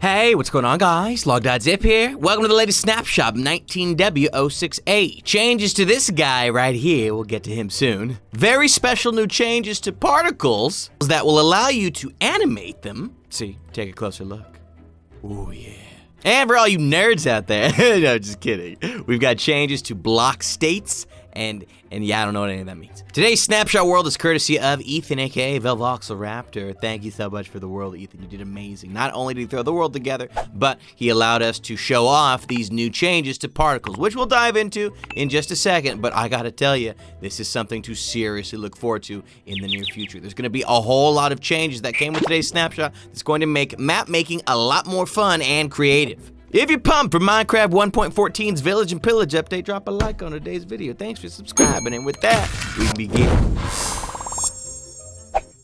Hey, what's going on, guys? Logdotzip here. Welcome to the latest snapshot, 19W068. Changes to this guy right here. We'll get to him soon. Very special new changes to particles that will allow you to animate them. See, take a closer look. Ooh, yeah. And for all you nerds out there, no, just kidding. We've got changes to block states, and yeah, I don't know what any of that means. Today's Snapshot World is courtesy of Ethan, aka VelVoxel Raptor. Thank you so much for the world, Ethan. You did amazing. Not only did he throw the world together, but he allowed us to show off these new changes to particles, which we'll dive into in just a second. But I gotta tell you, this is something to seriously look forward to in the near future. There's gonna be a whole lot of changes that came with today's snapshot that's going to make map making a lot more fun and creative. If you're pumped for Minecraft 1.14's Village and Pillage update, drop a like on today's video. Thanks for subscribing, and with that, we begin.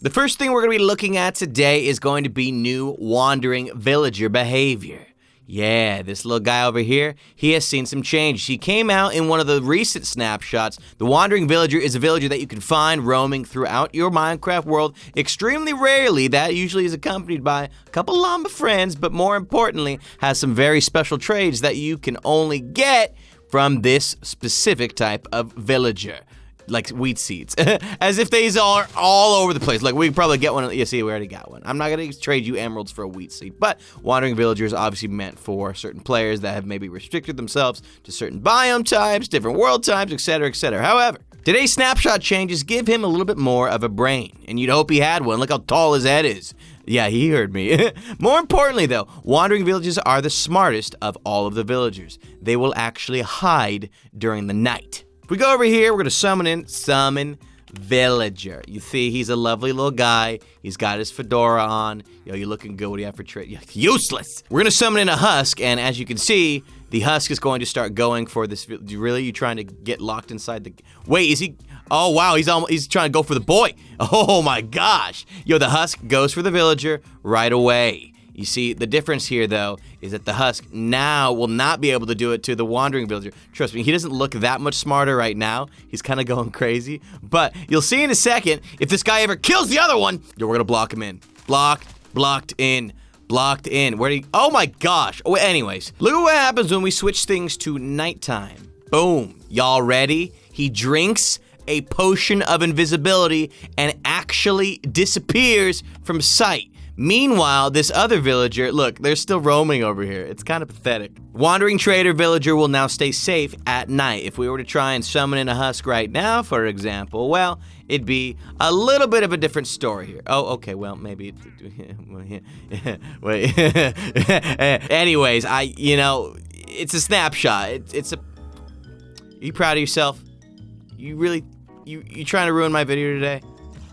The first thing we're going to be looking at today is going to be new wandering villager behavior. Yeah, this little guy over here, he has seen some change. He came out in one of the recent snapshots. The wandering villager is a villager that you can find roaming throughout your Minecraft world. Extremely rarely, that usually is accompanied by a couple llama friends, but more importantly, has some very special trades that you can only get from this specific type of villager. Like wheat seeds, as if these are all over the place. Like we could probably get one. You see, we already got one. I'm not gonna trade you emeralds for a wheat seed, but wandering villager is obviously meant for certain players that have maybe restricted themselves to certain biome types, different world types, etc., etc. However, today's snapshot changes give him a little bit more of a brain, and you'd hope he had one. Look how tall his head is. Yeah, he heard me. More importantly, though, wandering villagers are the smartest of all of the villagers. They will actually hide during the night. If we go over here, we're gonna summon villager. You see, he's a lovely little guy. He's got his fedora on. Yo, you're looking good. What do you have for trade? Useless. We're gonna summon in a husk, and as you can see, the husk is going to start going for this. Really, you trying to get locked inside the? Wait, is he? Oh wow, he's trying to go for the boy. Oh my gosh. Yo, the husk goes for the villager right away. You see, the difference here, though, is that the husk now will not be able to do it to the wandering villager. Trust me, he doesn't look that much smarter right now. He's kind of going crazy. But you'll see in a second, if this guy ever kills the other one, yo, we're going to block him in. Blocked in. Where do you... Oh, my gosh. Oh, anyways, look at what happens when we switch things to nighttime. Boom. Y'all ready? He drinks a potion of invisibility and actually disappears from sight. Meanwhile, this other villager, look, they're still roaming over here. It's kind of pathetic. Wandering trader villager will now stay safe at night. If we were to try and summon in a husk right now, for example, well, it'd be a little bit of a different story here. Oh, okay, well, maybe. Wait. Anyways, it's a snapshot. It's a. Are you proud of yourself? You really, you trying to ruin my video today?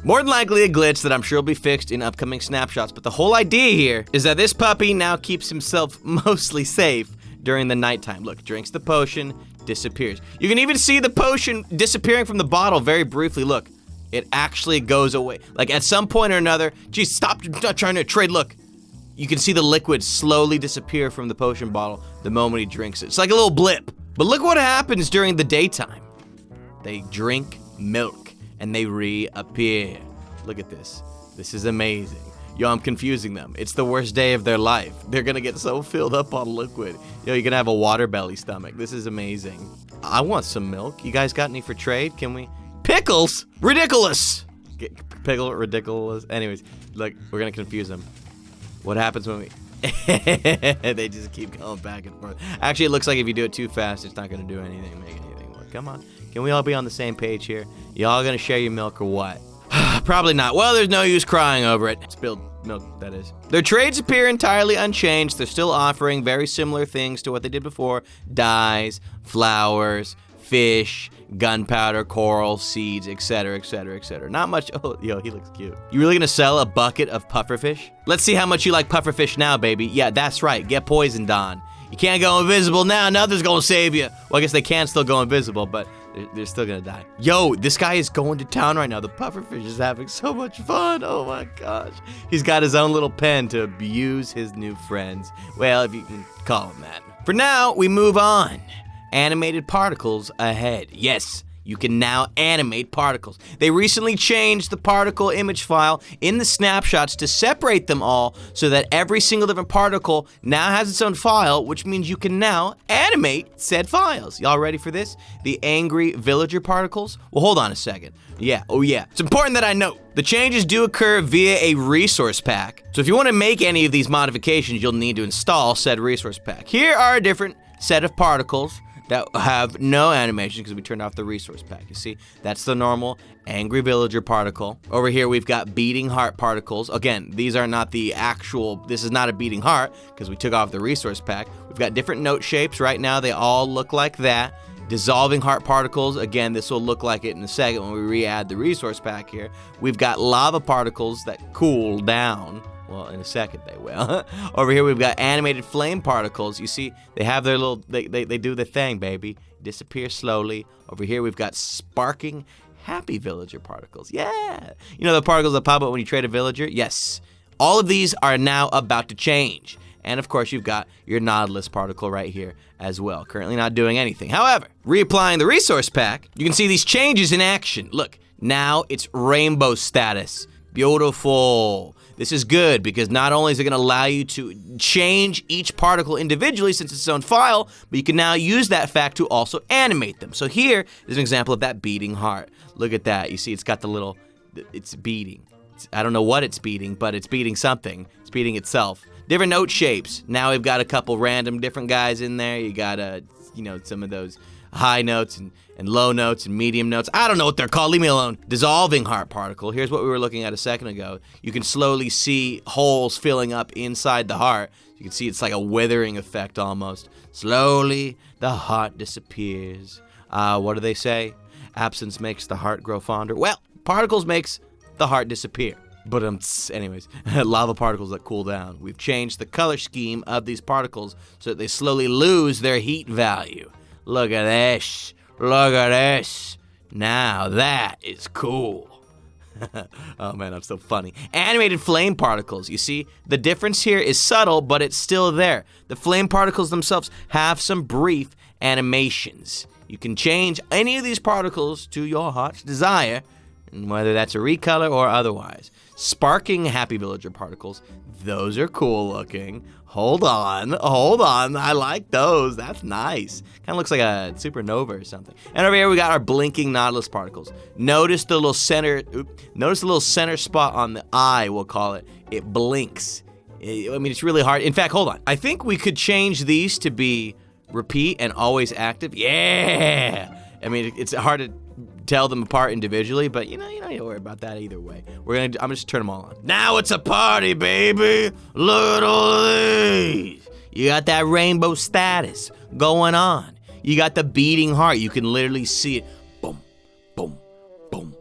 More than likely a glitch that I'm sure will be fixed in upcoming snapshots, but the whole idea here is that this puppy now keeps himself mostly safe during the nighttime. Look, drinks the potion, disappears. You can even see the potion disappearing from the bottle very briefly. Look, it actually goes away. Like at some point or another, geez, stop trying to trade. Look, you can see the liquid slowly disappear from the potion bottle the moment he drinks it. It's like a little blip. But look what happens during the daytime. They drink milk and they reappear. Look at this. This is amazing. Yo, I'm confusing them. It's the worst day of their life. They're gonna get so filled up on liquid. Yo, you're gonna have a water belly stomach. This is amazing. I want some milk. You guys got any for trade? Can we? Pickles? Ridiculous. Pickle, ridiculous. Anyways, look, we're gonna confuse them. What happens when we... They just keep going back and forth. Actually, it looks like if you do it too fast, it's not gonna do anything, make anything work. Come on. Can we all be on the same page here? Y'all gonna share your milk or what? Probably not. Well, there's no use crying over it. Spilled milk, that is. Their trades appear entirely unchanged. They're still offering very similar things to what they did before. Dyes, flowers, fish, gunpowder, coral, seeds, etc., etc., etc. Not much. Oh, yo, he looks cute. You really gonna sell a bucket of pufferfish? Let's see how much you like pufferfish now, baby. Yeah, that's right. Get poisoned on. You can't go invisible now. Nothing's gonna save you. Well, I guess they can still go invisible, but they're still gonna die. Yo, this guy is going to town right now. The pufferfish is having so much fun. Oh my gosh. He's got his own little pen to abuse his new friends. Well, if you can call him that. For now, we move on. Animated particles ahead. Yes, you can now animate particles. They recently changed the particle image file in the snapshots to separate them all so that every single different particle now has its own file, which means you can now animate said files. Y'all ready for this? The angry villager particles? Well, hold on a second. Yeah, oh yeah. It's important that I note the changes do occur via a resource pack. So if you want to make any of these modifications, you'll need to install said resource pack. Here are a different set of particles that have no animation because we turned off the resource pack. You see, that's the normal angry villager particle. Over here, we've got beating heart particles. Again, these are not the actual, this is not a beating heart because we took off the resource pack. We've got different note shapes. Right now, they all look like that. Dissolving heart particles, again, this will look like it in a second when we re-add the resource pack here. We've got lava particles that cool down. Well, in a second they will. Over here we've got animated flame particles. You see, they have their little, they do the thing, baby. Disappear slowly. Over here we've got sparking happy villager particles. Yeah! You know the particles that pop up when you trade a villager? Yes. All of these are now about to change. And of course you've got your Nautilus particle right here as well. Currently not doing anything. However, reapplying the resource pack, you can see these changes in action. Look, now it's rainbow status. Beautiful. This is good because not only is it going to allow you to change each particle individually since it's its own file, but you can now use that fact to also animate them. So here is an example of that beating heart. Look at that. You see it's got the little, it's beating. I don't know what it's beating, but it's beating something. It's beating itself. Different note shapes. Now we've got a couple random different guys in there. You got, you know, some of those high notes and low notes and medium notes. I don't know what they're called. Leave me alone. Dissolving heart particle. Here's what we were looking at a second ago. You can slowly see holes filling up inside the heart. You can see it's like a withering effect almost. Slowly, the heart disappears. What do they say? Absence makes the heart grow fonder. Well, particles makes the heart disappear. But anyways, lava particles that cool down. We've changed the color scheme of these particles so that they slowly lose their heat value. Look at this. Look at this. Now that is cool. Oh man, I'm so funny. Animated flame particles. You see, the difference here is subtle, but it's still there. The flame particles themselves have some brief animations. You can change any of these particles to your heart's desire, whether that's a recolor or otherwise. Sparking happy villager particles. Those are cool looking. Hold on. I like those. That's nice. Kind of looks like a supernova or something. And over here we got our blinking Nautilus particles. Notice the little center spot on the eye, we'll call it. It blinks. I mean, it's really hard. In fact, hold on. I think we could change these to be repeat and always active. Yeah. I mean, it's hard to tell them apart individually, but you don't need to worry about that either way. I'm gonna just turn them all on. Now it's a party, baby. Look at all of these. You got that rainbow status going on. You got the beating heart. You can literally see it. Boom, boom, boom,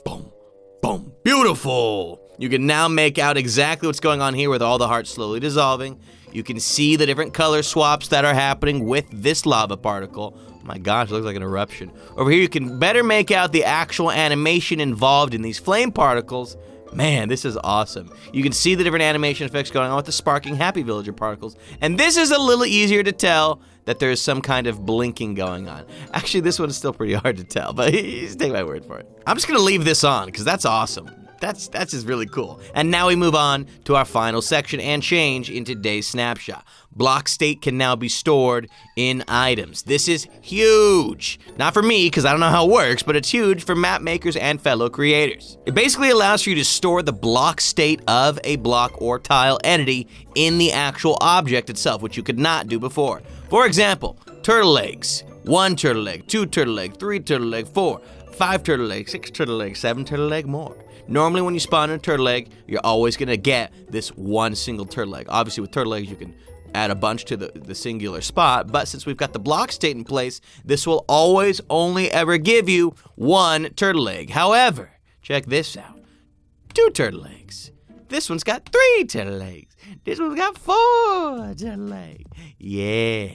boom, boom. Beautiful. You can now make out exactly what's going on here with all the hearts slowly dissolving. You can see the different color swaps that are happening with this lava particle. Oh my gosh, it looks like an eruption. Over here, you can better make out the actual animation involved in these flame particles. Man, this is awesome. You can see the different animation effects going on with the sparking happy villager particles. And this is a little easier to tell that there's some kind of blinking going on. Actually, this one is still pretty hard to tell, but just take my word for it. I'm just gonna leave this on because that's awesome. That's just really cool. And now we move on to our final section and change in today's snapshot. Block state can now be stored in items. This is huge. Not for me, because I don't know how it works, but it's huge for map makers and fellow creators. It basically allows for you to store the block state of a block or tile entity in the actual object itself, which you could not do before. For example, turtle eggs. 1 turtle egg, 2 turtle egg, 3 turtle egg, 4, 5 turtle egg, 6 turtle egg, 7 turtle egg more. Normally when you spawn in a turtle egg, you're always gonna get this one single turtle egg. Obviously with turtle eggs, you can add a bunch to the singular spot, but since we've got the block state in place, this will always only ever give you 1 turtle egg. However, check this out. 2 turtle eggs. This one's got 3 turtle eggs. This one's got 4 turtle eggs. Yeah,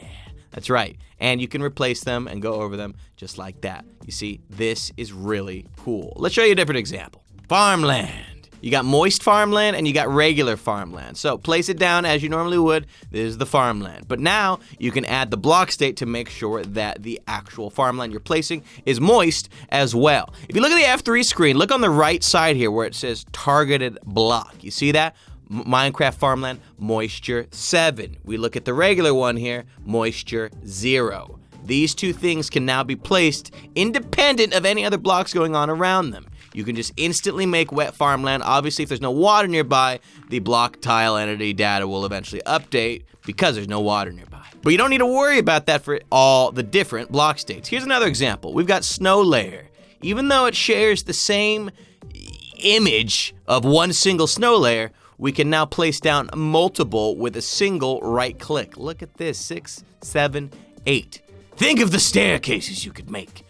that's right. And you can replace them and go over them just like that. You see, this is really cool. Let's show you a different example. Farmland. You got moist farmland and you got regular farmland. So place it down as you normally would. This is the farmland. But now you can add the block state to make sure that the actual farmland you're placing is moist as well. If you look at the F3 screen, look on the right side here where it says targeted block. You see that? Minecraft farmland, moisture 7. We look at the regular one here, moisture 0. These two things can now be placed independent of any other blocks going on around them. You can just instantly make wet farmland. Obviously, if there's no water nearby, the block tile entity data will eventually update because there's no water nearby. But you don't need to worry about that for all the different block states. Here's another example. We've got snow layer. Even though it shares the same image of one single snow layer, we can now place down multiple with a single right click. Look at this, 6, 7, 8. Think of the staircases you could make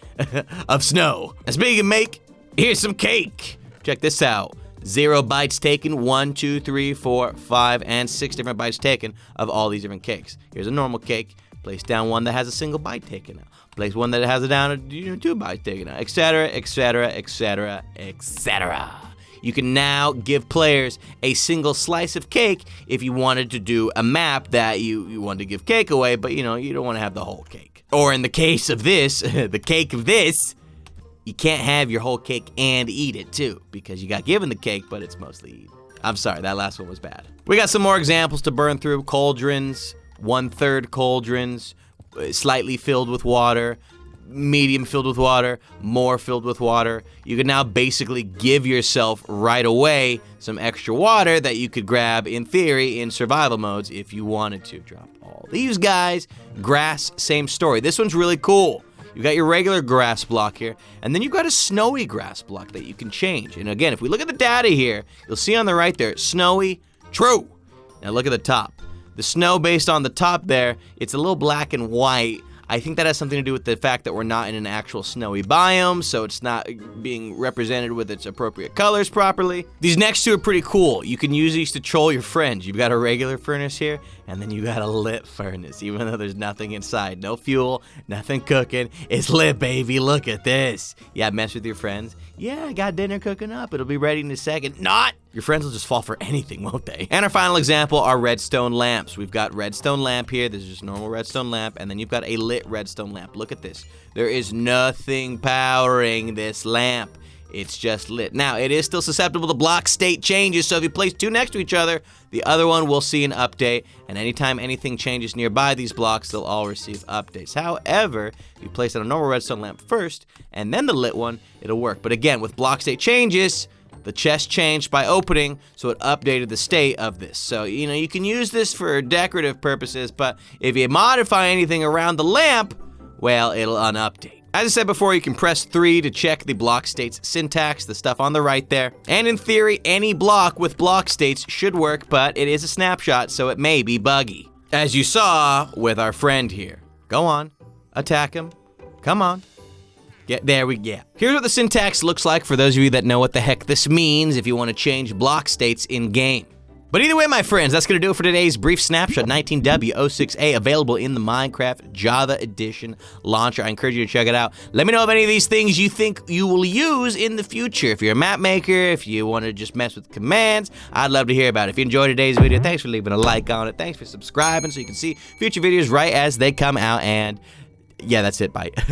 of snow. And speaking of make, here's some cake. Check this out. 0 bites taken, 1, 2, 3, 4, 5, and 6 different bites taken of all these different cakes. Here's a normal cake. Place down one that has a single bite taken out. Place one that has it down 2 bites taken out, etc., etc., etc., etc. You can now give players a single slice of cake if you wanted to do a map that you wanted to give cake away, but you don't want to have the whole cake. Or in the case of this, the cake of this, you can't have your whole cake and eat it too, because you got given the cake, but it's mostly eaten. I'm sorry, that last one was bad. We got some more examples to burn through. Cauldrons, 1/3 cauldrons, slightly filled with water, medium filled with water, more filled with water. You can now basically give yourself right away some extra water that you could grab, in theory, in survival modes if you wanted to. Drop all these guys. Grass, same story. This one's really cool. You've got your regular grass block here, and then you've got a snowy grass block that you can change. And again, if we look at the data here, you'll see on the right there, snowy, true. Now look at the top. The snow based on the top there, it's a little black and white. I think that has something to do with the fact that we're not in an actual snowy biome, so it's not being represented with its appropriate colors properly. These next two are pretty cool. You can use these to troll your friends. You've got a regular furnace here, and then you got a lit furnace, even though there's nothing inside. No fuel, nothing cooking. It's lit, baby. Look at this. Yeah, mess with your friends. Yeah, I got dinner cooking up. It'll be ready in a second. Not! Your friends will just fall for anything, won't they? And our final example are redstone lamps. We've got redstone lamp here. This is just a normal redstone lamp. And then you've got a lit redstone lamp. Look at this. There is nothing powering this lamp. It's just lit. Now, it is still susceptible to block state changes, so if you place two next to each other, the other one will see an update, and anytime anything changes nearby these blocks, they'll all receive updates. However, if you place on a normal redstone lamp first, and then the lit one, it'll work. But again, with block state changes, the chest changed by opening, so it updated the state of this. So, you can use this for decorative purposes, but if you modify anything around the lamp, well, it'll unupdate. As I said before, you can press 3 to check the block states syntax, the stuff on the right there. And in theory, any block with block states should work, but it is a snapshot, so it may be buggy. As you saw with our friend here. Go on, attack him, come on. There we go. Here's what the syntax looks like for those of you that know what the heck this means if you want to change block states in-game. But either way, my friends, that's going to do it for today's brief snapshot. 19W06A, available in the Minecraft Java Edition launcher. I encourage you to check it out. Let me know if any of these things you think you will use in the future. If you're a map maker, if you want to just mess with commands, I'd love to hear about it. If you enjoyed today's video, thanks for leaving a like on it. Thanks for subscribing so you can see future videos right as they come out. And yeah, that's it. Bye.